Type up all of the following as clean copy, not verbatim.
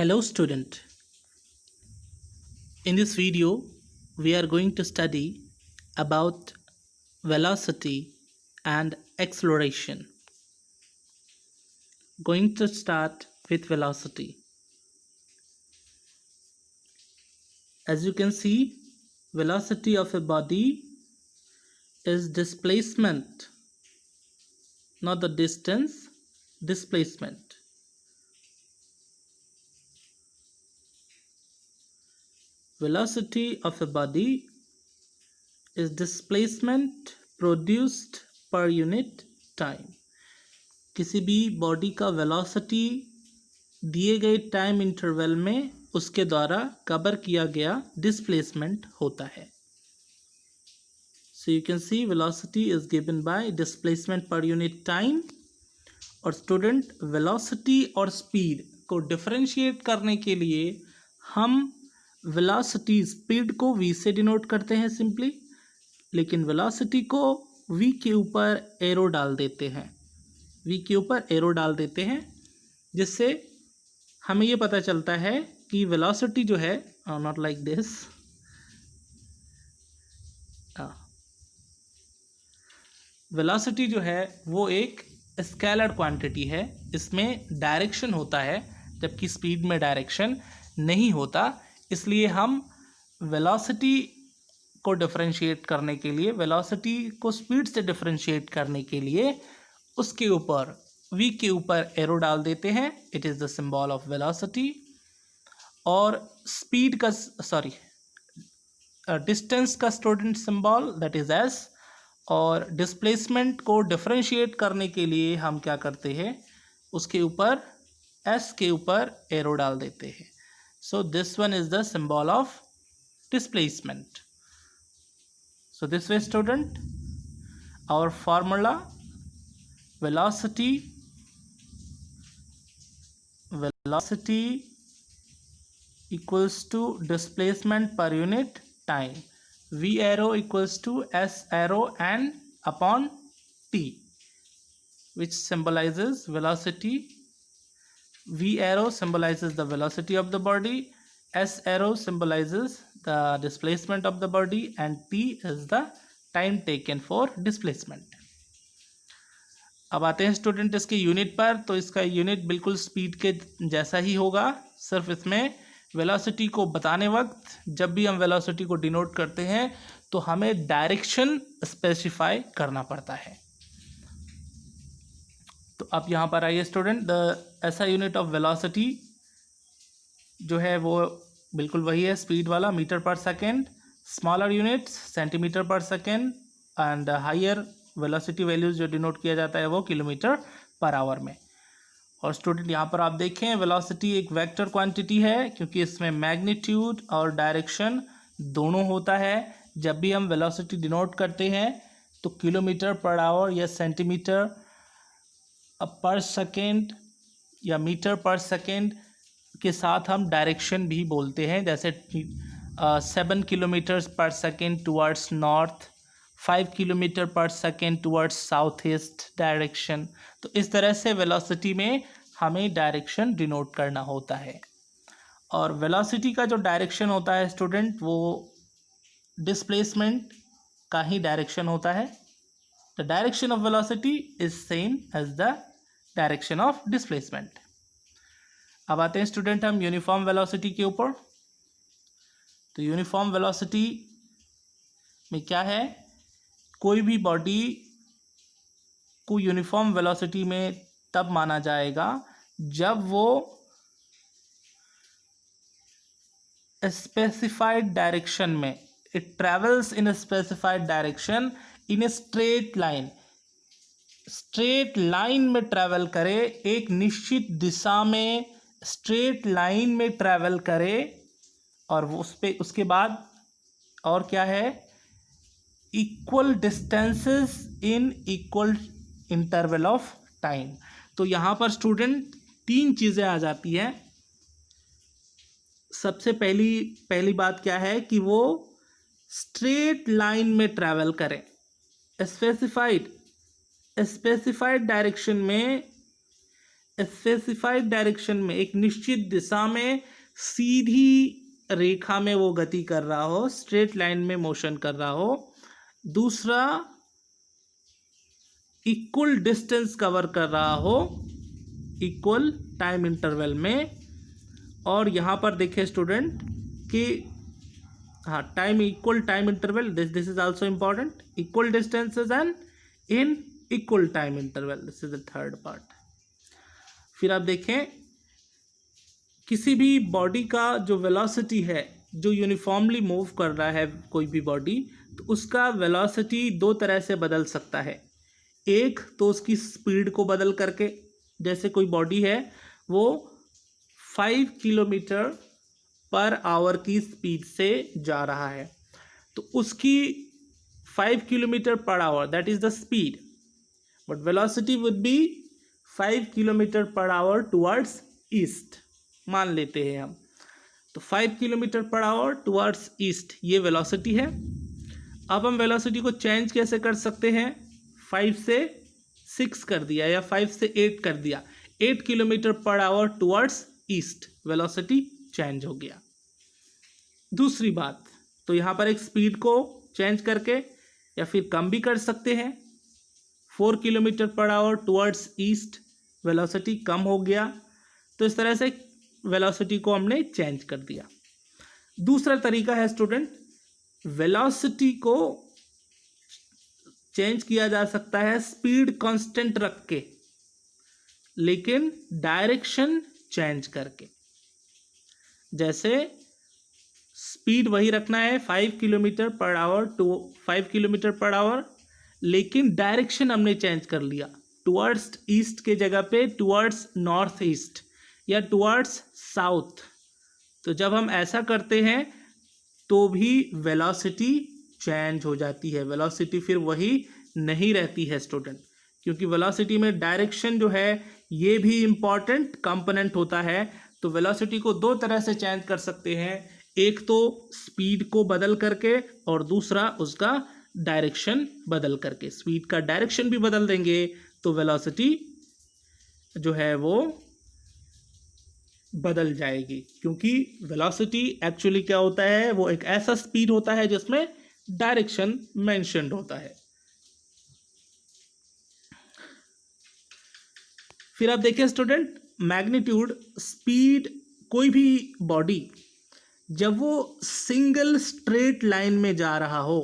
Hello student. In this video we are going to study about velocity and acceleration. Going to start with velocity. As you can see, velocity of a body is displacement, not the distance, displacement. Velocity of a body is displacement produced per unit time. किसी भी body का velocity दिए गए time interval में उसके द्वारा cover किया गया डिस्प्लेसमेंट होता है. So you can see velocity is given by displacement per unit time. और स्टूडेंट, वेलोसिटी और स्पीड को डिफरेंशिएट करने के लिए हम वेलोसिटी स्पीड को v से डिनोट करते हैं सिंपली, लेकिन वेलोसिटी को v के ऊपर एरो डाल देते हैं. v के ऊपर एरो डाल देते हैं जिससे हमें ये पता चलता है कि वेलोसिटी जो है नॉट लाइक दिस, वेलोसिटी जो है वो एक स्केलर क्वांटिटी है. इसमें डायरेक्शन होता है जबकि स्पीड में डायरेक्शन नहीं होता. इसलिए हम वेलोसिटी को डिफरेंशिएट करने के लिए, वेलोसिटी को स्पीड से डिफरेंशिएट करने के लिए उसके ऊपर v के ऊपर एरो डाल देते हैं. It is the symbol of velocity. और स्पीड का डिस्टेंस का student symbol that is s. और डिस्प्लेसमेंट को डिफरेंशिएट करने के लिए हम क्या करते हैं, उसके ऊपर s के ऊपर एरो डाल देते हैं. So this one is the symbol of displacement. So this way student, our formula velocity equals to displacement per unit time. V arrow equals to S arrow and upon T, which symbolizes velocity. V arrow symbolizes the velocity of the body, S arrow symbolizes the displacement of the body, and T is the time taken for displacement. अब आते हैं student इसके unit पर. तो इसका unit बिल्कुल speed के जैसा ही होगा, सिर्फ इसमें वेलोसिटी को बताने वक्त जब भी हम वेलोसिटी को डिनोट करते हैं तो हमें डायरेक्शन स्पेसिफाई करना पड़ता है. तो अब यहाँ पर आइए स्टूडेंट, ऐसा यूनिट ऑफ वेलोसिटी जो है वो बिल्कुल वही है स्पीड वाला, metre per second. Smaller units centimetre per second, and higher velocity values जो डिनोट किया जाता है वो किलोमीटर पर आवर में. और स्टूडेंट यहाँ पर आप देखें, वेलोसिटी एक वेक्टर क्वांटिटी है क्योंकि इसमें मैग्नीट्यूड और डायरेक्शन दोनों होता है. जब भी हम वेलोसिटी डिनोट करते हैं तो किलोमीटर पर आवर या सेंटीमीटर पर सेकेंड या मीटर पर सेकेंड के साथ हम डायरेक्शन भी बोलते हैं. जैसे 7 किलोमीटर्स पर सेकेंड टुवर्ड्स नॉर्थ, 5 किलोमीटर पर second towards south east direction. तो इस तरह से वेलोसिटी में हमें डायरेक्शन डिनोट करना होता है. और वेलोसिटी का जो डायरेक्शन होता है स्टूडेंट वो डिस्प्लेसमेंट का ही डायरेक्शन होता है. The direction of velocity is same as the direction of displacement. अब आते हैं स्टूडेंट हम यूनिफॉर्म वेलोसिटी के ऊपर. तो यूनिफॉर्म वेलोसिटी में क्या है, कोई भी बॉडी को यूनिफॉर्म वेलोसिटी में तब माना जाएगा जब वो स्पेसिफाइड डायरेक्शन में, it travels in specified direction in a straight line, straight line में ट्रैवल करे, एक निश्चित दिशा में स्ट्रेट लाइन में ट्रैवल करे. और वो उसके बाद और क्या है, equal distances in equal interval of time. तो यहाँ पर स्टूडेंट 3 चीज़ें आ जाती हैं. सबसे पहली बात क्या है कि वो स्ट्रेट लाइन में ट्रैवल करें. स्पेसिफाइड डायरेक्शन में स्पेसिफाइड डायरेक्शन में, एक निश्चित दिशा में सीधी रेखा में वो गति कर रहा हो, स्ट्रेट लाइन में मोशन कर रहा हो। दूसरा, इक्वल डिस्टेंस कवर कर रहा हो इक्वल टाइम इंटरवल में। और यहाँ पर देखिए स्टूडेंट कि हाँ, time, equal time interval, this is also important, equal distances and in equal time interval, this is the third part. फिर आप देखें किसी भी बॉडी का जो वेलोसिटी है, जो यूनिफॉर्मली मूव कर रहा है कोई भी बॉडी, तो उसका वेलोसिटी दो तरह से बदल सकता है। एक तो उसकी स्पीड को बदल करके, जैसे कोई बॉडी है वो 5 किलोमीटर पर आवर की स्पीड से जा रहा है, तो उसकी 5 kilometre per our, that is the speed, but velocity would be 5 kilometre per hour towards east, मान लेते हैं हम। तो 5 kilometre per hour towards east ये वेलोसिटी है। अब हम वेलोसिटी को चेंज कैसे कर सकते हैं? 5 से 6 कर दिया या 5 से 8 कर दिया, 8 kilometre per hour towards east, velocity change हो गया। दूसरी बात, तो यहाँ पर एक स्पीड को चेंज करके या फिर कम भी कर सकते हैं। 4 kilometre per hour towards east, velocity कम हो गया, तो इस तरह से वेलोसिटी को हमने चेंज कर दिया। दूसरा तरीका है स्टूडेंट, वेलोसिटी को चेंज किया जा सकता है स्पीड कांस्टेंट रख के, लेकिन डायरेक्शन चेंज करके। जैसे स्पीड वही रखना है 5 kilometre per hour to 5 kilometre per hour, लेकिन डायरेक्शन हमने चेंज कर लिया, टुवर्ड्स ईस्ट के जगह पे टुवर्ड्स नॉर्थ ईस्ट या टुवर्ड्स साउथ। तो जब हम ऐसा करते हैं तो भी वेलोसिटी चेंज हो जाती है, वेलोसिटी फिर वही नहीं रहती है स्टूडेंट, क्योंकि वेलोसिटी में डायरेक्शन जो है ये भी इम्पॉर्टेंट कंपोनेंट होता है। तो वेलोसिटी को दो तरह से चेंज कर सकते हैं, एक तो स्पीड को बदल करके और दूसरा उसका डायरेक्शन बदल करके। स्पीड का डायरेक्शन भी बदल देंगे तो वेलोसिटी जो है वो बदल जाएगी, क्योंकि वेलोसिटी एक्चुअली क्या होता है, वो एक ऐसा स्पीड होता है जिसमें डायरेक्शन मेंशन्ड होता है। फिर आप देखिए स्टूडेंट, मैग्नीट्यूड, स्पीड, कोई भी बॉडी जब वो सिंगल स्ट्रेट लाइन में जा रहा हो,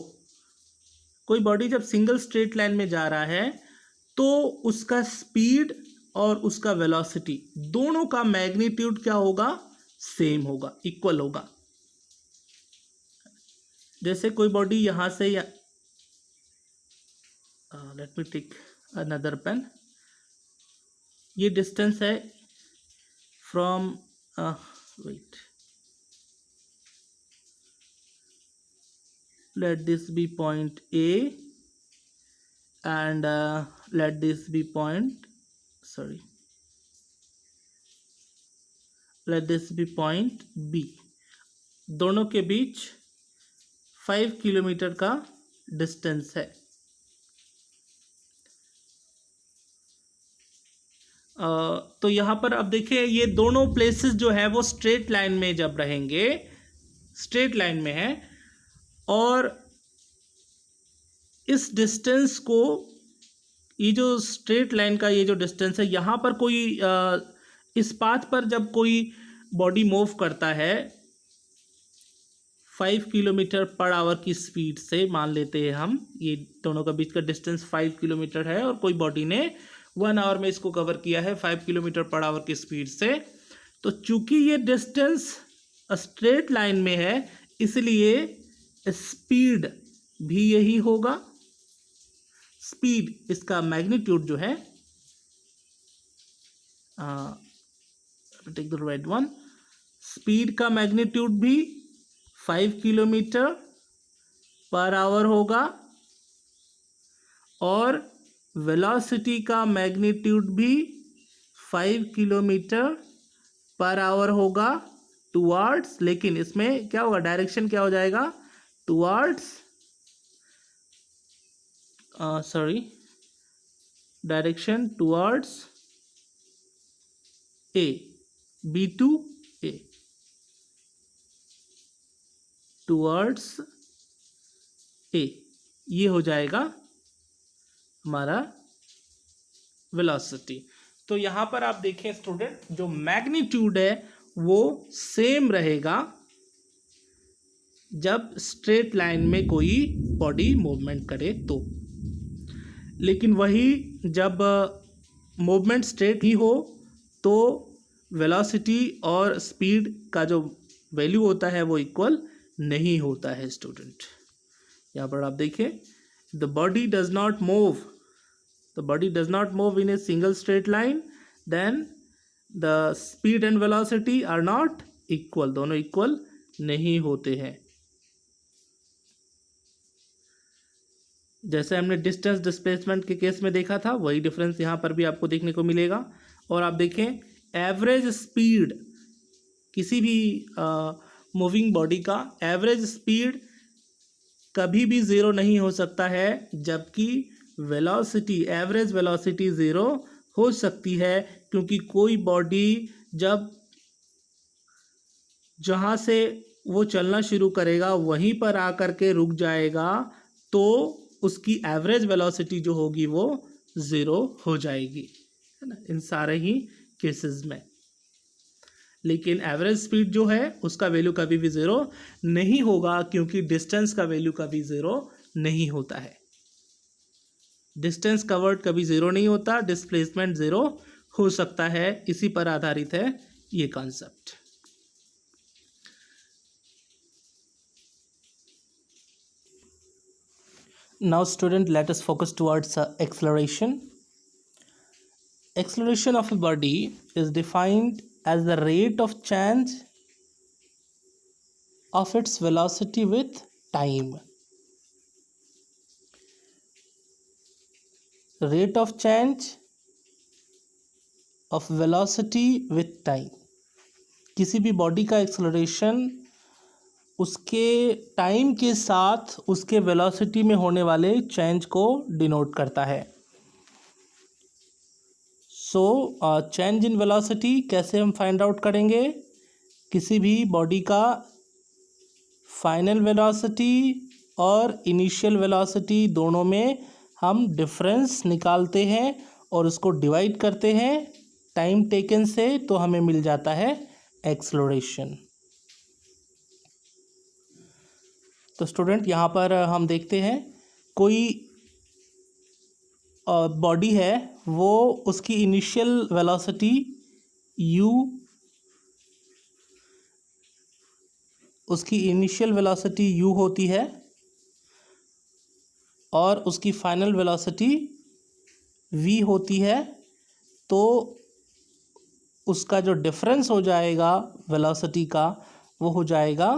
कोई बॉडी जब सिंगल स्ट्रेट लाइन में जा रहा है तो उसका स्पीड और उसका वेलोसिटी दोनों का मैग्नीट्यूड क्या होगा, सेम होगा, इक्वल होगा। जैसे कोई बॉडी यहां से या let me take another pen, ये डिस्टेंस है from weight, let this be point A and let this be point, sorry, let this be point B। दोनों के बीच 5 किलोमीटर का डिस्टेंस है। तो यहाँ पर अब देखिए ये दोनों प्लेसेस जो है वो स्ट्रेट लाइन में जब रहेंगे, स्ट्रेट लाइन में है, और इस डिस्टेंस को, ये जो स्ट्रेट लाइन का ये जो डिस्टेंस है, यहाँ पर कोई इस पाथ पर जब कोई बॉडी मूव करता है 5 किलोमीटर पर आवर की स्पीड से, मान लेते हैं हम ये दोनों का बीच का डिस्टेंस 5 किलोमीटर है और कोई बॉडी ने 1 आवर में इसको कवर किया है 5 किलोमीटर पर आवर की स्पीड से, तो चूंकि ये डिस्टेंस स्ट्रेट लाइन में है इसलिए स्पीड भी यही होगा। स्पीड, इसका मैग्नीट्यूड जो है, take the right one, speed का मैग्नीट्यूड भी 5 किलोमीटर पर आवर होगा और वेलोसिटी का मैग्नीट्यूड भी 5 किलोमीटर पर आवर होगा टुवर्ड्स, लेकिन इसमें क्या होगा, डायरेक्शन क्या हो जाएगा, towards, direction towards A, B to A, towards A, ये हो जाएगा हमारा वेलोसिटी। तो यहाँ पर आप देखें स्टूडेंट, जो मैग्नीट्यूड है वो सेम रहेगा जब स्ट्रेट लाइन में कोई बॉडी मूवमेंट करे तो, लेकिन वही जब मूवमेंट स्ट्रेट ही हो तो वेलोसिटी और स्पीड का जो वैल्यू होता है वो इक्वल नहीं होता है स्टूडेंट। यहाँ पर आप देखें, the body does not move, the body does not move in a single straight line, then the speed and velocity are not equal, दोनों equal नहीं होते हैं। जैसे हमने डिस्टेंस डिस्प्लेसमेंट के केस में देखा था, वही डिफरेंस यहाँ पर भी आपको देखने को मिलेगा। और आप देखें, एवरेज स्पीड किसी भी मूविंग बॉडी का एवरेज स्पीड कभी भी ज़ीरो नहीं हो सकता है, जबकि वेलोसिटी, एवरेज वेलोसिटी ज़ीरो हो सकती है, क्योंकि कोई बॉडी जब जहाँ से वो चलना शुरू करेगा वहीं पर आकर के रुक जाएगा तो उसकी एवरेज वेलोसिटी जो होगी वो ज़ीरो हो जाएगी, है ना, इन सारे ही केसेस में। लेकिन एवरेज स्पीड जो है उसका वैल्यू कभी भी ज़ीरो नहीं होगा, क्योंकि डिस्टेंस का वैल्यू कभी ज़ीरो नहीं होता है। डिस्टेंस कवर्ड कभी ज़ीरो नहीं होता, डिस्प्लेसमेंट ज़ीरो हो सकता है, इसी पर आधारित है ये concept. Now student, let us focus towards acceleration. Acceleration of a body is defined as the rate of change of its velocity with time. Rate of change of velocity with time. किसी भी body का acceleration उसके time के साथ उसके velocity में होने वाले चेंज को डिनोट करता है। सो चेंज इन वेलोसिटी कैसे हम फाइंड आउट करेंगे? किसी भी बॉडी का फाइनल वेलोसिटी और इनिशियल वेलोसिटी दोनों में हम डिफरेंस निकालते हैं और उसको डिवाइड करते हैं टाइम टेकन से, तो हमें मिल जाता है एक्सेलरेशन। तो स्टूडेंट, यहाँ पर हम देखते हैं कोई बॉडी है, वो उसकी इनिशियल वेलोसिटी u, उसकी इनिशियल वेलोसिटी u होती है और उसकी फाइनल वेलोसिटी v होती है। तो उसका जो डिफरेंस हो जाएगा वेलोसिटी का वो हो जाएगा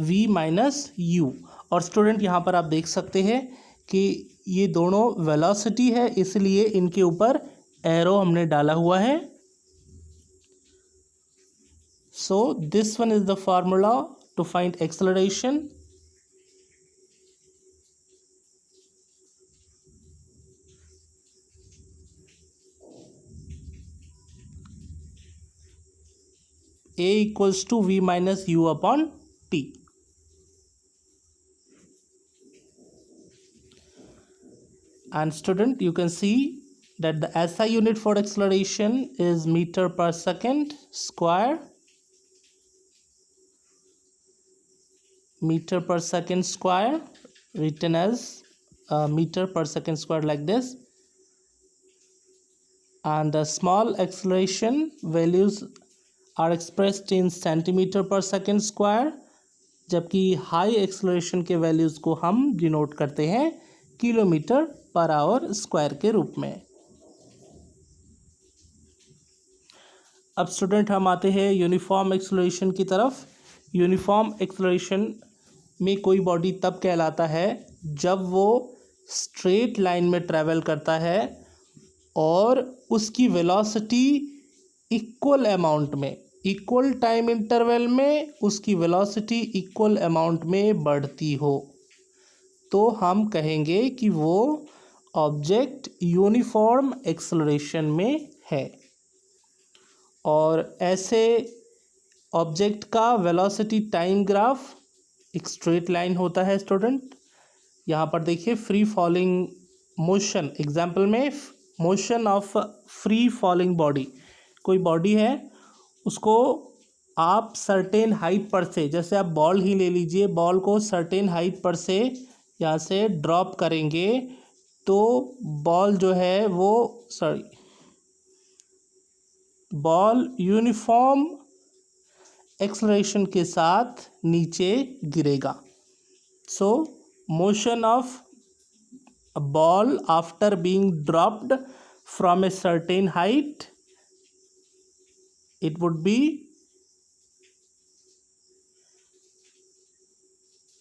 v माइनस u। और स्टूडेंट, यहाँ पर आप देख सकते हैं कि ये दोनों वेलोसिटी है, इसलिए इनके ऊपर एरो हमने डाला हुआ है। So this one is the formula to find acceleration. A equals to v minus u upon t। And student, you can see that the SI unit for acceleration is meter per second square, meter per second square, written as meter per second square like this. And the small acceleration values are expressed in centimeter per second square, जबकि high acceleration के values को हम denote करते हैं kilometre per our square के रूप में। अब स्टूडेंट, हम आते हैं यूनिफॉर्म एक्सेलरेशन की तरफ। यूनिफॉर्म एक्सेलरेशन में कोई बॉडी तब कहलाता है जब वो स्ट्रेट लाइन में ट्रैवल करता है और उसकी वेलोसिटी इक्वल अमाउंट में, इक्वल टाइम इंटरवल में उसकी वेलोसिटी इक्वल अमाउंट में बढ़ती हो, तो हम कहेंगे कि वो ऑब्जेक्ट यूनिफॉर्म एक्सेलरेशन में है। और ऐसे ऑब्जेक्ट का वेलोसिटी टाइम ग्राफ एक स्ट्रेट लाइन होता है स्टूडेंट। यहाँ पर देखिए फ्री फॉलिंग मोशन, एग्जाम्पल में motion of free falling body, कोई बॉडी है उसको आप सर्टेन हाइट पर से, जैसे आप बॉल ही ले लीजिए, बॉल को सर्टेन हाइट पर से यहाँ से ड्रॉप करेंगे तो बॉल जो है वो बॉल यूनिफॉर्म एक्सलरेशन के साथ नीचे गिरेगा। सो motion of a ball after being dropped from a certain height, it would be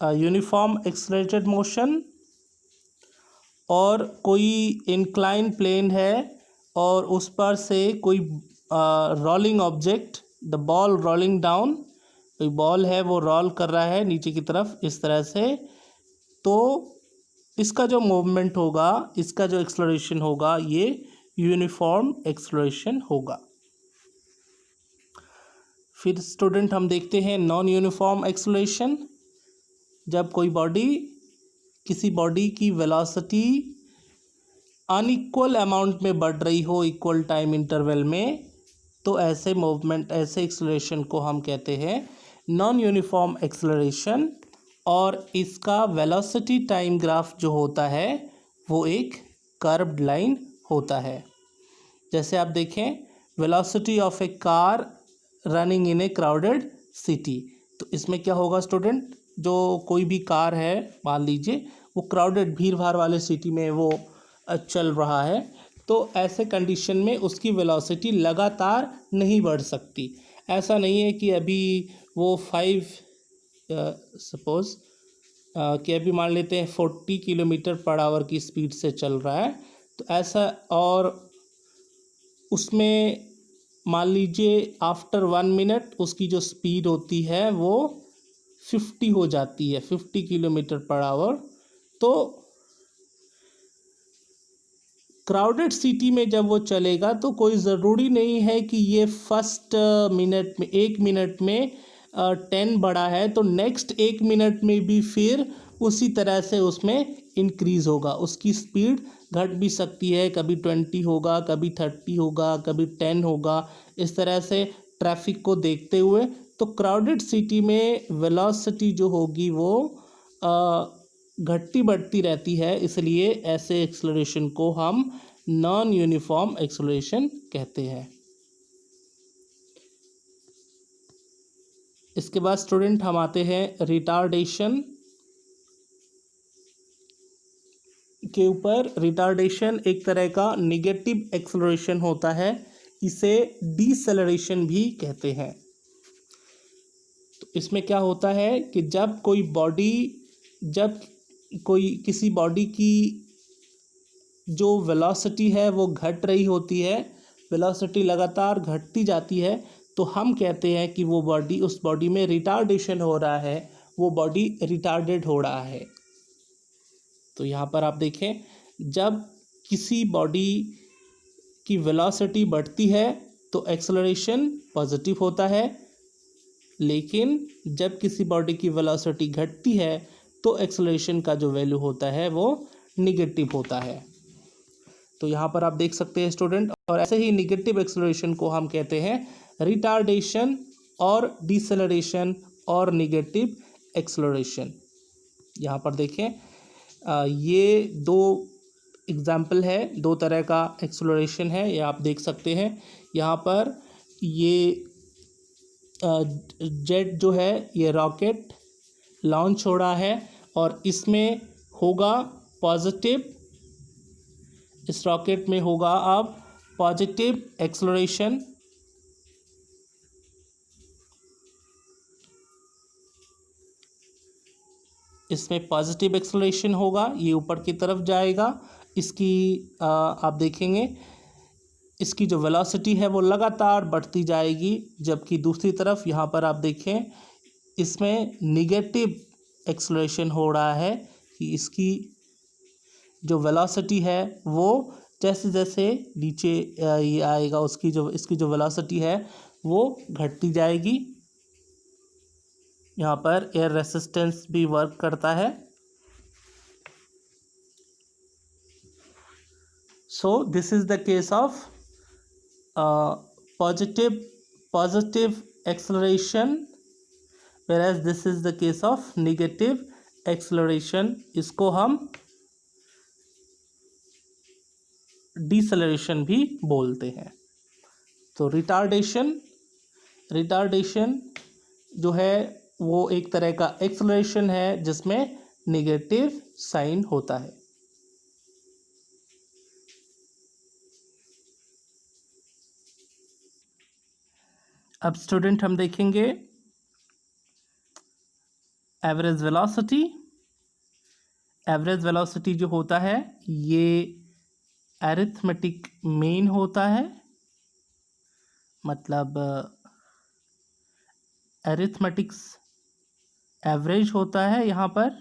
a uniform accelerated motion। और कोई inclined plane है और उस पर से कोई rolling object, the ball rolling down, कोई बॉल है वो रोल कर रहा है नीचे की तरफ इस तरह से, तो इसका जो मूवमेंट होगा, इसका जो एक्सलरेशन होगा, ये यूनिफॉर्म एक्सलरेशन होगा। फिर स्टूडेंट हम देखते हैं नॉन यूनिफॉर्म एक्सलरेशन। जब कोई बॉडी, किसी बॉडी की वेलोसिटी अनइक्वल अमाउंट में बढ़ रही हो इक्वल टाइम इंटरवल में, तो ऐसे मूवमेंट, ऐसे एक्सलरेशन को हम कहते हैं नॉन यूनिफॉर्म एक्सलरेशन। और इसका वेलोसिटी टाइम ग्राफ जो होता है वो एक कर्व्ड लाइन होता है। जैसे आप देखें, velocity of A car running in A crowded city, तो इसमें क्या होगा स्टूडेंट, जो कोई भी कार है मान लीजिए वो क्राउडेड भीड़ भाड़ वाले सिटी में वो चल रहा है, तो ऐसे कंडीशन में उसकी वेलोसिटी लगातार नहीं बढ़ सकती। ऐसा नहीं है कि अभी वो 5 सपोज़ कि अभी मान लेते हैं 40 किलोमीटर पर आवर की स्पीड से चल रहा है, तो ऐसा, और उसमें मान लीजिए आफ्टर 1 मिनट उसकी जो स्पीड होती है वो 50 हो जाती है, 50 किलोमीटर पर आवर। तो क्राउडेड सिटी में जब वो चलेगा तो कोई ज़रूरी नहीं है कि ये फर्स्ट मिनट में, 1 मिनट में 10 बढ़ा है तो नेक्स्ट 1 मिनट में भी फिर उसी तरह से उसमें इंक्रीज़ होगा। उसकी स्पीड घट भी सकती है, कभी 20 होगा, कभी 30 होगा, कभी 10 होगा, इस तरह से ट्रैफिक को देखते हुए। तो क्राउडेड सिटी में वेलोसिटी जो होगी वो घटती बढ़ती रहती है, इसलिए ऐसे एक्सलरेशन को हम नॉन यूनिफॉर्म एक्सलरेशन कहते हैं। इसके बाद स्टूडेंट हम आते हैं रिटार्डेशन के ऊपर। रिटार्डेशन एक तरह का निगेटिव एक्सलरेशन होता है, इसे डिसेलरेशन भी कहते हैं। तो इसमें क्या होता है कि जब किसी बॉडी की जो वेलोसिटी है वो घट रही होती है, वेलोसिटी लगातार घटती जाती है, तो हम कहते हैं कि वो बॉडी, उस बॉडी में रिटार्डेशन हो रहा है, वो बॉडी रिटार्डेड हो रहा है। तो यहाँ पर आप देखें, जब किसी बॉडी की वेलोसिटी बढ़ती है तो एक्सेलरेशन पॉजिटिव होता है, लेकिन जब किसी बॉडी की वेलोसिटी घटती है तो एक्सेलरेशन का जो वैल्यू होता है वो निगेटिव होता है। तो यहाँ पर आप देख सकते हैं स्टूडेंट, और ऐसे ही निगेटिव एक्सेलरेशन को हम कहते हैं रिटार्डेशन और डिसेलरेशन और निगेटिव एक्सेलरेशन। यहाँ पर देखें, ये दो एग्जाम्पल है, दो तरह का एक्सेलरेशन है, ये आप देख सकते हैं। यहाँ पर ये जेट जो है ये रॉकेट लॉन्च हो रहा है और इसमें होगा पॉजिटिव, इस रॉकेट में होगा अब पॉजिटिव एक्सेलरेशन। इसमें पॉजिटिव एक्सेलरेशन होगा, ये ऊपर की तरफ जाएगा। इसकी आप देखेंगे इसकी जो वेलोसिटी है वो लगातार बढ़ती जाएगी, जबकि दूसरी तरफ यहाँ पर आप देखें इसमें निगेटिव एक्सेलरेशन हो रहा है कि इसकी जो वेलोसिटी है वो जैसे जैसे नीचे ये आएगा इसकी जो वेलोसिटी है वो घटती जाएगी। यहाँ पर एयर रेसिस्टेंस भी वर्क करता है। So this is the case of positive acceleration, whereas this is the case of negative acceleration। इसको हम डिसलेरेशन भी बोलते हैं। तो रिटार्डेशन जो है वो एक तरह का एक्सेलरेशन है जिसमें नेगेटिव साइन होता है। अब स्टूडेंट हम देखेंगे एवरेज वेलोसिटी। एवरेज वेलोसिटी जो होता है ये अरिथमेटिक मीन होता है, मतलब अरिथमेटिक्स एवरेज होता है। यहाँ पर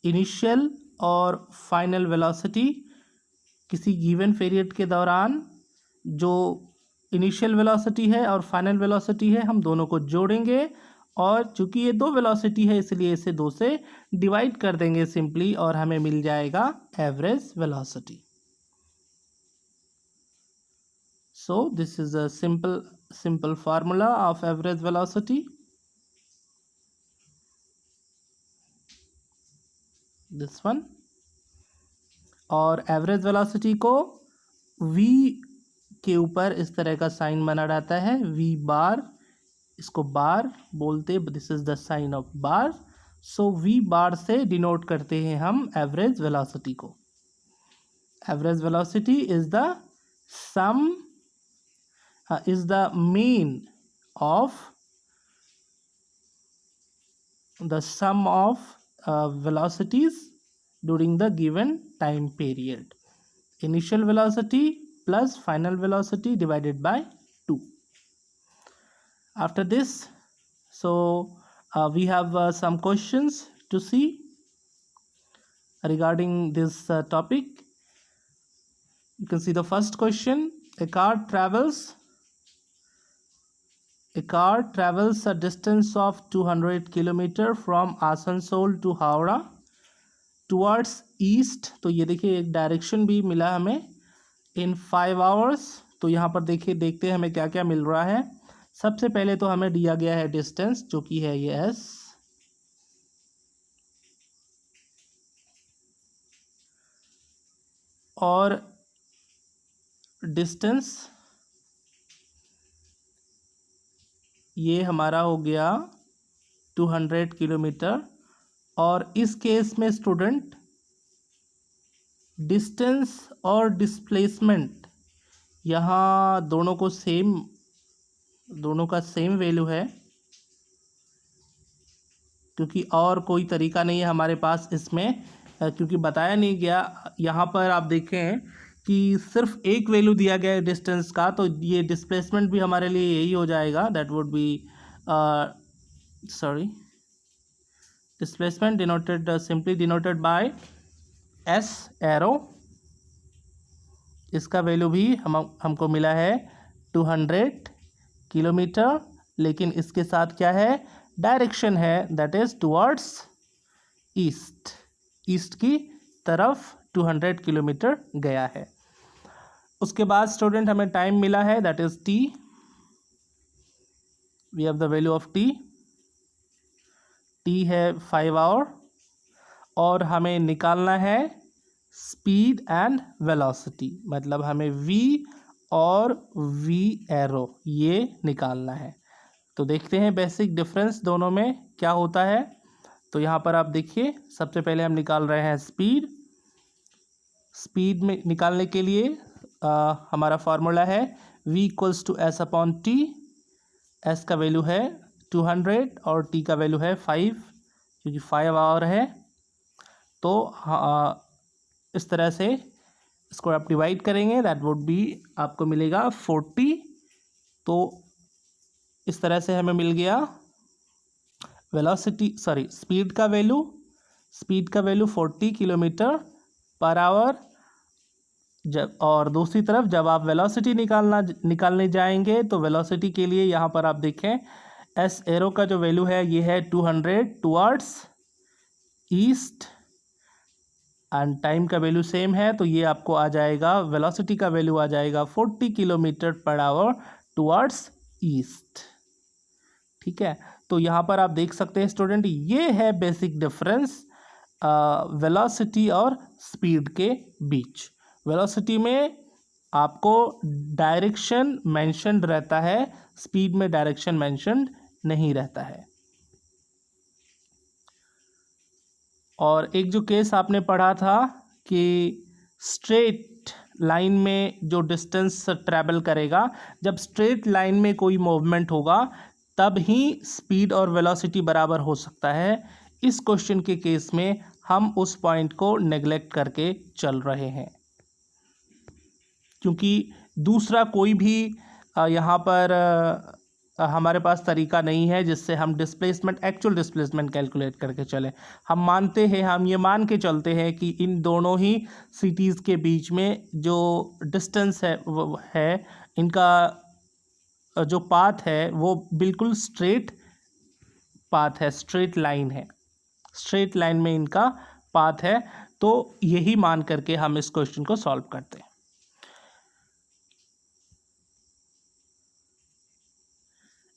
इनिशियल और फाइनल वेलोसिटी किसी गिवन पीरियड के दौरान जो इनिशियल वेलोसिटी है और फाइनल वेलोसिटी है हम दोनों को जोड़ेंगे, और चूंकि ये दो वेलोसिटी है इसलिए इसे दो से डिवाइड कर देंगे सिंपली, और हमें मिल जाएगा average velocity. So this is a simple formula of average velocity। This one। और एवरेज वेलोसिटी को v के ऊपर इस तरह का साइन बना रहता है, v बार, इसको बार बोलते, this is the sign of bar. So v bar से डिनोट करते हैं हम एवरेज वेलोसिटी को। Average velocity is the sum is the mean of the sum of velocities during the given time period, initial velocity plus final velocity divided by 2। After this, so we have some questions to see regarding this topic। You can see the first question: a car travels a distance of 200 km from Asansol to Howrah towards east। तो ये देखिए एक direction भी मिला हमें, in 5 hours। तो यहाँ पर देखते हैं हमें क्या क्या मिल रहा है। सबसे पहले तो हमें दिया गया है डिस्टेंस जो कि है ये s, और डिस्टेंस ये हमारा हो गया 200 किलोमीटर। और इस केस में स्टूडेंट डिस्टेंस और डिस्प्लेसमेंट यहाँ दोनों का सेम वैल्यू है, क्योंकि और कोई तरीका नहीं है हमारे पास इसमें, क्योंकि बताया नहीं गया। यहाँ पर आप देखें कि सिर्फ एक वैल्यू दिया गया है डिस्टेंस का, तो ये डिस्प्लेसमेंट भी हमारे लिए यही हो जाएगा, that would B displacement denoted simply denoted by S arrow. इसका वैल्यू भी हमको मिला है 200 किलोमीटर, लेकिन इसके साथ क्या है, डायरेक्शन है, दैट इज टुवर्ड्स ईस्ट की तरफ 200 किलोमीटर गया है। उसके बाद स्टूडेंट हमें टाइम मिला है, that is T. We have the value of T है 5 आवर, और हमें निकालना है स्पीड एंड वेलोसिटी, मतलब हमें v और v एरो ये निकालना है। तो देखते हैं बेसिक डिफरेंस दोनों में क्या होता है। तो यहाँ पर आप देखिए सबसे पहले हम निकाल रहे हैं स्पीड में निकालने के लिए हमारा फार्मूला है v equals to S upon T. S का वैल्यू है 200 और टी का वैल्यू है 5, क्योंकि 5 आवर है। तो इस तरह से इसको आप डिवाइड करेंगे, दैट वुड बी आपको मिलेगा 40। तो इस तरह से हमें मिल गया स्पीड का वैल्यू 40 किलोमीटर पर आवर, और दूसरी तरफ जब आप वेलोसिटी निकालने जाएंगे तो वेलोसिटी के लिए यहाँ पर आप देखें एस एरो का जो वैल्यू है ये है 200 टुवर्ड्स ईस्ट एंड टाइम का वैल्यू सेम है, तो ये आपको आ जाएगा, वेलोसिटी का वैल्यू आ जाएगा 40 kilometre per hour towards east. ठीक है, तो यहाँ पर आप देख सकते हैं स्टूडेंट, ये है बेसिक डिफरेंस वेलोसिटी और स्पीड के बीच। वेलोसिटी में आपको डायरेक्शन मेंशन्ड रहता है, स्पीड में डायरेक्शन मेंशन्ड नहीं रहता है। और एक जो केस आपने पढ़ा था कि स्ट्रेट लाइन में जो डिस्टेंस ट्रैवल करेगा, जब स्ट्रेट लाइन में कोई मूवमेंट होगा तब ही स्पीड और वेलोसिटी बराबर हो सकता है। इस क्वेश्चन के केस में हम उस पॉइंट को नेग्लेक्ट करके चल रहे हैं, क्योंकि दूसरा कोई भी यहाँ पर हमारे पास तरीका नहीं है जिससे हम डिस्प्लेसमेंट, एक्चुअल डिस्प्लेसमेंट कैलकुलेट करके चलें। हम मानते हैं, हम ये मान के चलते हैं कि इन दोनों ही सिटीज़ के बीच में जो डिस्टेंस है इनका जो पाथ है वो बिल्कुल स्ट्रेट पाथ है, स्ट्रेट लाइन है, स्ट्रेट लाइन में इनका पाथ है। तो यही मान करके हम इस क्वेश्चन को सॉल्व करते हैं।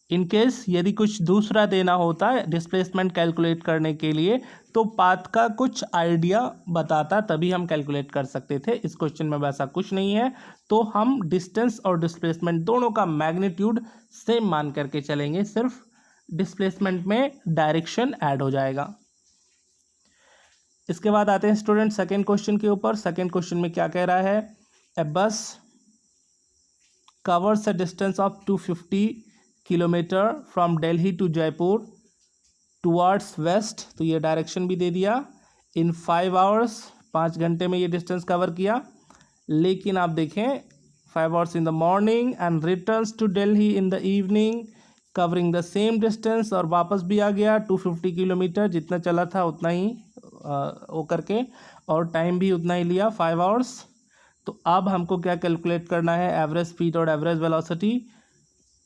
इन केस यदि कुछ दूसरा देना होता है डिस्प्लेसमेंट कैलकुलेट करने के लिए तो पाथ का कुछ आइडिया बताता, तभी हम कैलकुलेट कर सकते थे। इस क्वेश्चन में वैसा कुछ नहीं है, तो हम डिस्टेंस और डिस्प्लेसमेंट दोनों का मैग्नीट्यूड सेम मान करके चलेंगे, सिर्फ डिस्प्लेसमेंट में डायरेक्शन ऐड हो जाएगा। इसके बाद आते हैं स्टूडेंट सेकेंड क्वेश्चन के ऊपर। सेकेंड क्वेश्चन में क्या कह रहा है, a bus covers a distance of 250 kilometre from Delhi to Jaipur towards west, तो ये डायरेक्शन भी दे दिया, इन 5 आवर्स, 5 घंटे में ये डिस्टेंस कवर किया। लेकिन आप देखें 5 hours in the morning and returns to Delhi in the evening covering the same distance, और वापस भी आ गया 250 किलोमीटर, जितना चला था उतना ही वो करके, और टाइम भी उतना ही लिया 5 आवर्स। तो अब हमको क्या कैलकुलेट करना है, एवरेज स्पीड और एवरेज वेलोसिटी।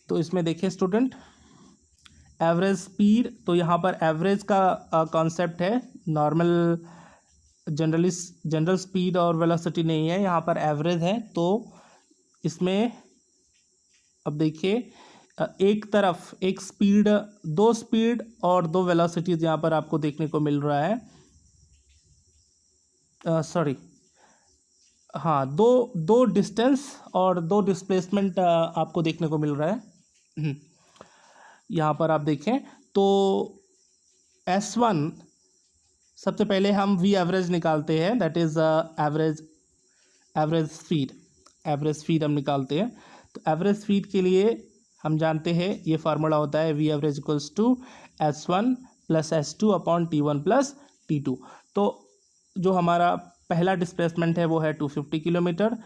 तो इसमें देखिए स्टूडेंट, एवरेज स्पीड, तो यहाँ पर एवरेज का कॉन्सेप्ट है, नॉर्मल जनरल स्पीड और वेलोसिटी नहीं है, यहाँ पर एवरेज है। तो इसमें अब देखिए एक तरफ एक स्पीड, 2 स्पीड और 2 वेलोसिटीज यहाँ पर आपको देखने को मिल रहा है, सॉरी हाँ, दो डिस्टेंस और 2 डिस्प्लेसमेंट आपको देखने को मिल रहा है। यहाँ पर आप देखें तो S1, सबसे पहले हम V एवरेज निकालते हैं, दैट इज़ एवरेज स्पीड हम निकालते हैं। तो एवरेज स्पीड के लिए हम जानते हैं ये फार्मूला होता है V average equals to S1 plus S2 upon T1 plus T2। तो जो हमारा पहला डिस्प्लेसमेंट है वो है 250 किलोमीटर,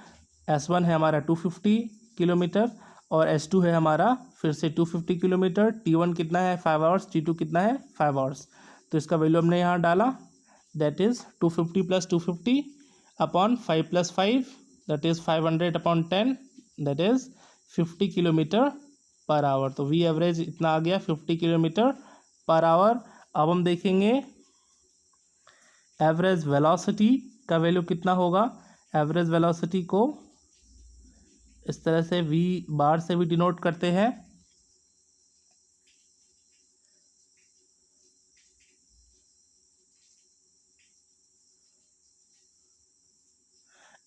S1 है हमारा 250 किलोमीटर और S2 है हमारा फिर से 250 किलोमीटर, T1 कितना है 5 आवर्स, T2 कितना है 5 आवर्स। तो इसका वैल्यू हमने यहाँ डाला, that is 250 plus 250 upon 5 plus 5, that is 500 upon 10, that is 50 kilometre per our. तो V एवरेज इतना आ गया 50 किलोमीटर पर आवर। अब हम देखेंगे एवरेज वेलोसिटी का वैल्यू कितना होगा। एवरेज वेलोसिटी को इस तरह से V बार से भी डिनोट करते हैं।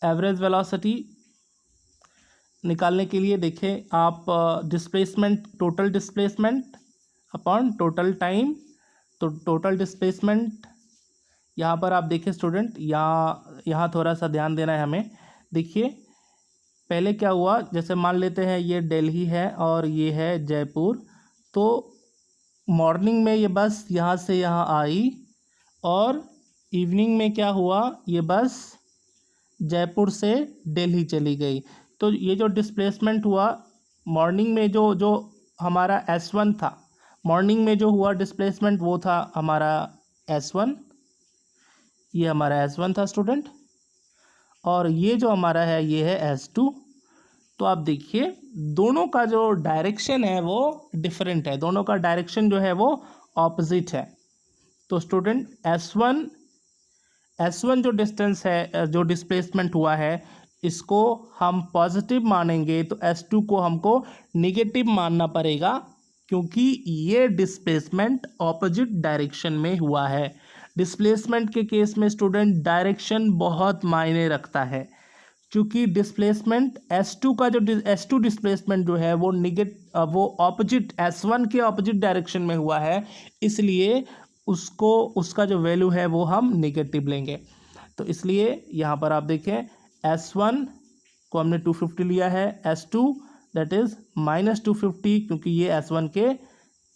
एवरेज वेलोसिटी निकालने के लिए देखें आप displacement, total displacement upon total time. तो टोटल डिस्प्लेसमेंट यहाँ पर आप देखिए स्टूडेंट, यहाँ थोड़ा सा ध्यान देना है हमें। देखिए पहले क्या हुआ, जैसे मान लेते हैं ये दिल्ली है और ये है जयपुर। तो मॉर्निंग में ये बस यहाँ से यहाँ आई और इवनिंग में क्या हुआ, ये बस जयपुर से दिल्ली चली गई। तो ये जो डिस्प्लेसमेंट हुआ मॉर्निंग में, जो हमारा S1 था, मॉर्निंग में जो हुआ डिस्प्लेसमेंट वो था हमारा S1, ये हमारा S1 था स्टूडेंट। और ये जो हमारा है ये है S2। तो आप देखिए दोनों का जो डायरेक्शन है वो डिफरेंट है, दोनों का डायरेक्शन जो है वो ऑपोजिट है। तो स्टूडेंट S1 जो डिस्टेंस है, जो डिस्प्लेसमेंट हुआ है, इसको हम पॉजिटिव मानेंगे तो S2 को हमको नेगेटिव मानना पड़ेगा, क्योंकि ये डिस्प्लेसमेंट ऑपोजिट डायरेक्शन में हुआ है। डिस्प्लेसमेंट के केस में स्टूडेंट डायरेक्शन बहुत मायने रखता है, क्योंकि डिस्प्लेसमेंट S2 का जो S2 डिस्प्लेसमेंट जो है वो ऑपोजिट S1 के ऑपोजिट डायरेक्शन में हुआ है, इसलिए उसका जो वैल्यू है वो हम नेगेटिव लेंगे। तो इसलिए यहाँ पर आप देखें S1 को हमने 250 लिया है, S2 दैट इज -250, क्योंकि ये S1 के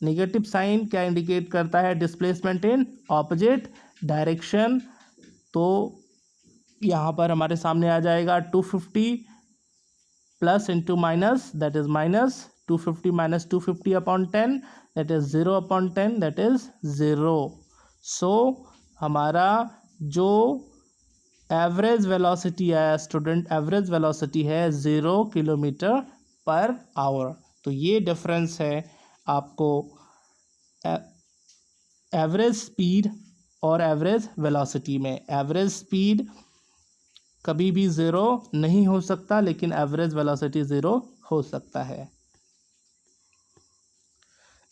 नेगेटिव साइन क्या इंडिकेट करता है, डिस्प्लेसमेंट इन ऑपोजिट डायरेक्शन। तो यहाँ पर हमारे सामने आ जाएगा 250 plus into minus that is -250 minus 250 upon 10 that is 0 upon 10 that is 0। सो हमारा जो एवरेज वेलोसिटी है स्टूडेंट, एवरेज वेलोसिटी है 0 किलोमीटर पर आवर। तो ये डिफरेंस है आपको एवरेज स्पीड और एवरेज वेलोसिटी में। एवरेज स्पीड कभी भी ज़ीरो नहीं हो सकता, लेकिन एवरेज वेलोसिटी ज़ीरो हो सकता है।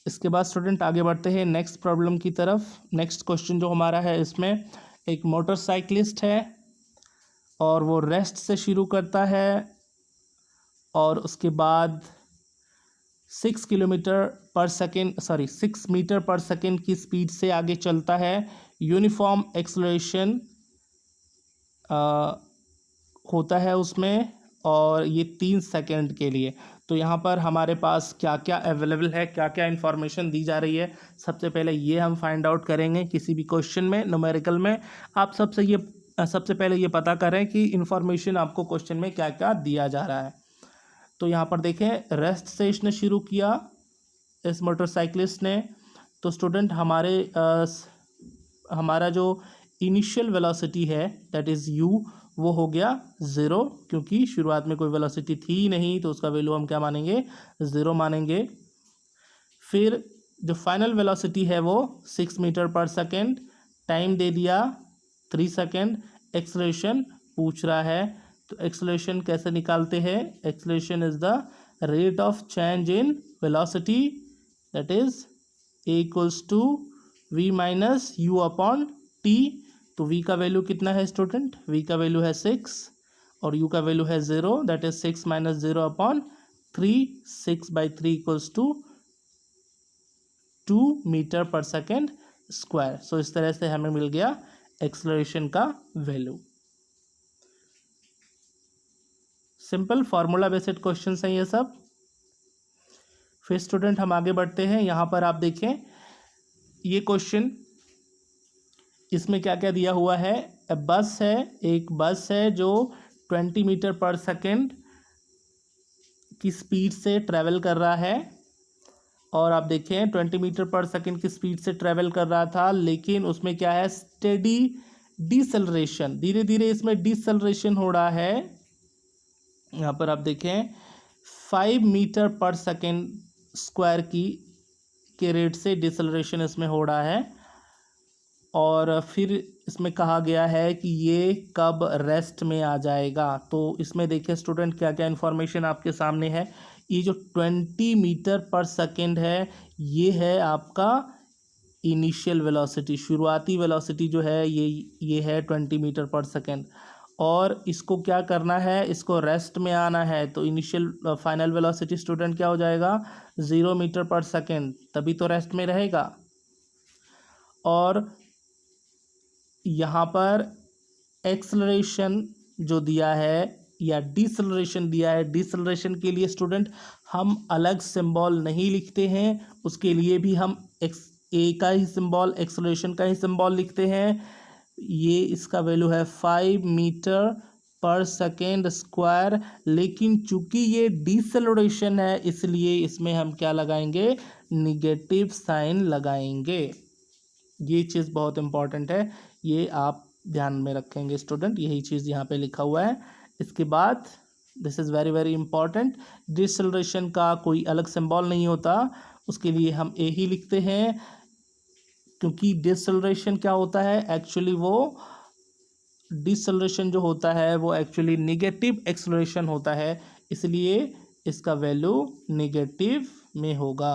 इसके बाद स्टूडेंट आगे बढ़ते हैं नेक्स्ट प्रॉब्लम की तरफ। नेक्स्ट क्वेश्चन जो हमारा है, इसमें एक मोटरसाइकिलिस्ट है और वो रेस्ट से शुरू करता है और उसके बाद 6 मीटर पर सेकेंड की स्पीड से आगे चलता है। यूनिफॉर्म एक्सेलरेशन होता है उसमें, और ये 3 सेकेंड के लिए। तो यहाँ पर हमारे पास क्या क्या अवेलेबल है, क्या क्या इन्फॉर्मेशन दी जा रही है, सबसे पहले ये हम फाइंड आउट करेंगे। किसी भी क्वेश्चन में न्यूमेरिकल में आप सबसे पहले ये पता करें कि इन्फॉर्मेशन आपको क्वेश्चन में क्या क्या दिया जा रहा है। तो यहाँ पर देखें, रेस्ट से इसने शुरू किया इस मोटरसाइकिलिस्ट ने। तो स्टूडेंट हमारा जो इनिशियल वेलोसिटी है दैट इज़ u, वो हो गया 0, क्योंकि शुरुआत में कोई वेलोसिटी थी ही नहीं, तो उसका वैल्यू हम क्या मानेंगे, 0 मानेंगे। फिर जो फाइनल वेलोसिटी है वो 6 मीटर पर सेकेंड, टाइम दे दिया 3 सेकेंड। एक्सेलरेशन पूछ रहा है, तो एक्सेलरेशन कैसे निकालते हैं, acceleration is the rate of change in velocity that is a equals to v minus you upon T. तो v का वैल्यू कितना है स्टूडेंट, v का वैल्यू है 6 और u का वैल्यू है 0, that is 6 minus 0 upon 3, 6/3 equals to 2 metre per second square. So इस तरह से हमें मिल गया एक्सेलरेशन का value. Simple formula based question है ये सब। फिर स्टूडेंट हम आगे बढ़ते हैं। यहाँ पर आप देखें ये क्वेश्चन, इसमें क्या क्या दिया हुआ है। एक बस है जो 20 मीटर पर सेकेंड की स्पीड से ट्रैवल कर रहा है, और आप देखें 20 मीटर पर सेकेंड की स्पीड से ट्रैवल कर रहा था, लेकिन उसमें क्या है, स्टेडी डिसेलरेशन, धीरे धीरे इसमें डिसेलरेशन हो रहा है। यहाँ पर आप देखें 5 मीटर पर सेकेंड स्क्वायर के रेट से डिसेलरेशन इसमें हो रहा है। और फिर इसमें कहा गया है कि ये कब रेस्ट में आ जाएगा। तो इसमें देखिए स्टूडेंट क्या क्या इन्फॉर्मेशन आपके सामने है। ये जो 20 मीटर पर सेकेंड है, ये है आपका इनिशियल वेलोसिटी, शुरुआती वेलोसिटी जो है ये है 20 मीटर पर सेकेंड। और इसको क्या करना है, इसको रेस्ट में आना है, तो इनिशियल फाइनल वेलोसिटी स्टूडेंट क्या हो जाएगा, 0 मीटर पर सेकेंड, तभी तो रेस्ट में रहेगा। और यहाँ पर एक्सेलरेशन जो दिया है या डिसेलरेशन दिया है, डिसेलरेशन के लिए स्टूडेंट हम अलग सिंबल नहीं लिखते हैं, उसके लिए भी हम ए का ही सिंबल, एक्सेलरेशन का ही सिंबल लिखते हैं। ये इसका वैल्यू है 5 मीटर पर सेकेंड स्क्वायर, लेकिन चूंकि ये डिसेलरेशन है इसलिए इसमें हम क्या लगाएंगे, निगेटिव साइन लगाएंगे। ये चीज़ बहुत इंपॉर्टेंट है, ये आप ध्यान में रखेंगे स्टूडेंट, यही चीज़ यहाँ पे लिखा हुआ है। इसके बाद this is very very important, deceleration का कोई अलग सिंबल नहीं होता, उसके लिए हम ए ही लिखते हैं, क्योंकि डिसएक्सेलरेशन क्या होता है एक्चुअली, वो डिसएक्सेलरेशन जो होता है वो एक्चुअली नेगेटिव एक्सेलरेशन होता है, इसलिए इसका वैल्यू नेगेटिव में होगा,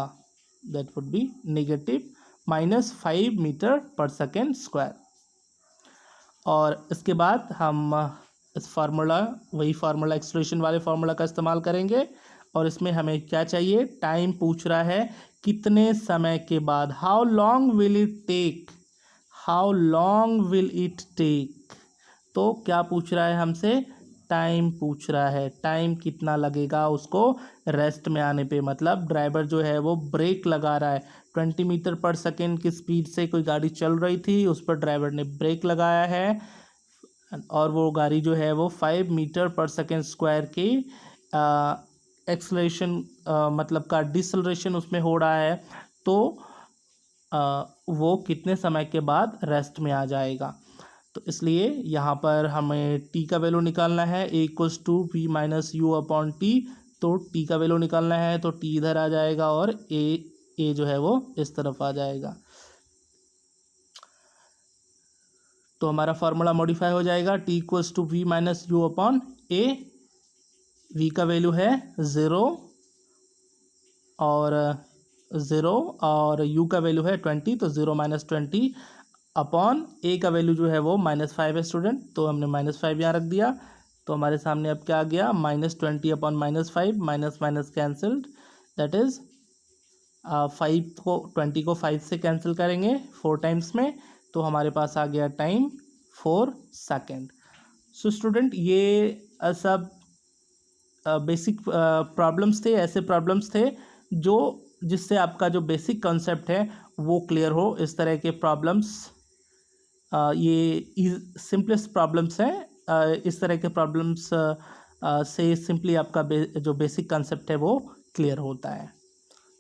that would be negative -5 metre per second square. और इसके बाद हम इस फार्मूला, वही फार्मूला एक्सेलरेशन वाले फार्मूला का इस्तेमाल करेंगे, और इसमें हमें क्या चाहिए, टाइम पूछ रहा है कितने समय के बाद, how long will it take, how long will it take, तो क्या पूछ रहा है हमसे, टाइम पूछ रहा है, टाइम कितना लगेगा उसको रेस्ट में आने पे, मतलब ड्राइवर जो है वो ब्रेक लगा रहा है, 20 मीटर पर सेकेंड की स्पीड से कोई गाड़ी चल रही थी, उस पर ड्राइवर ने ब्रेक लगाया है, और वो गाड़ी जो है वो 5 मीटर पर सेकेंड स्क्वायर की एक्सेलरेशन मतलब का डिसएक्सेलरेशन उसमें हो रहा है, तो वो कितने समय के बाद रेस्ट में आ जाएगा। तो इसलिए यहाँ पर हमें टी का वैल्यू निकालना है, a equals to we minus you upon T, तो टी का वैल्यू निकालना है, तो टी इधर आ जाएगा और ए जो है वो इस तरफ आ जाएगा, तो हमारा फार्मूला मॉडिफाई हो जाएगा, T equals to we minus you upon A, V का वैल्यू है 0 और यू का वैल्यू है 20, तो 0 माइनस 20 अपॉन ए का वैल्यू जो है वो -5 है स्टूडेंट, तो हमने -5 यहाँ रख दिया, तो हमारे सामने अब क्या आ गया, -20 upon -5, minus minus cancelled, that is 20 को 5 से कैंसिल करेंगे 4 टाइम्स में, तो हमारे पास आ गया टाइम 4 सेकेंड। सो स्टूडेंट ये सब बेसिक प्रॉब्लम्स थे, ऐसे प्रॉब्लम्स थे जो जिससे आपका जो बेसिक कॉन्सेप्ट है वो क्लियर हो। इस तरह के प्रॉब्लम्स ये सिंपलेस्ट प्रॉब्लम्स हैं, इस तरह के प्रॉब्लम्स से सिंपली आपका जो बेसिक कॉन्सेप्ट है वो क्लियर होता है।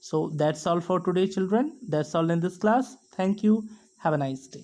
So that's all for today children, that's all in this class, thank you, have a nice day.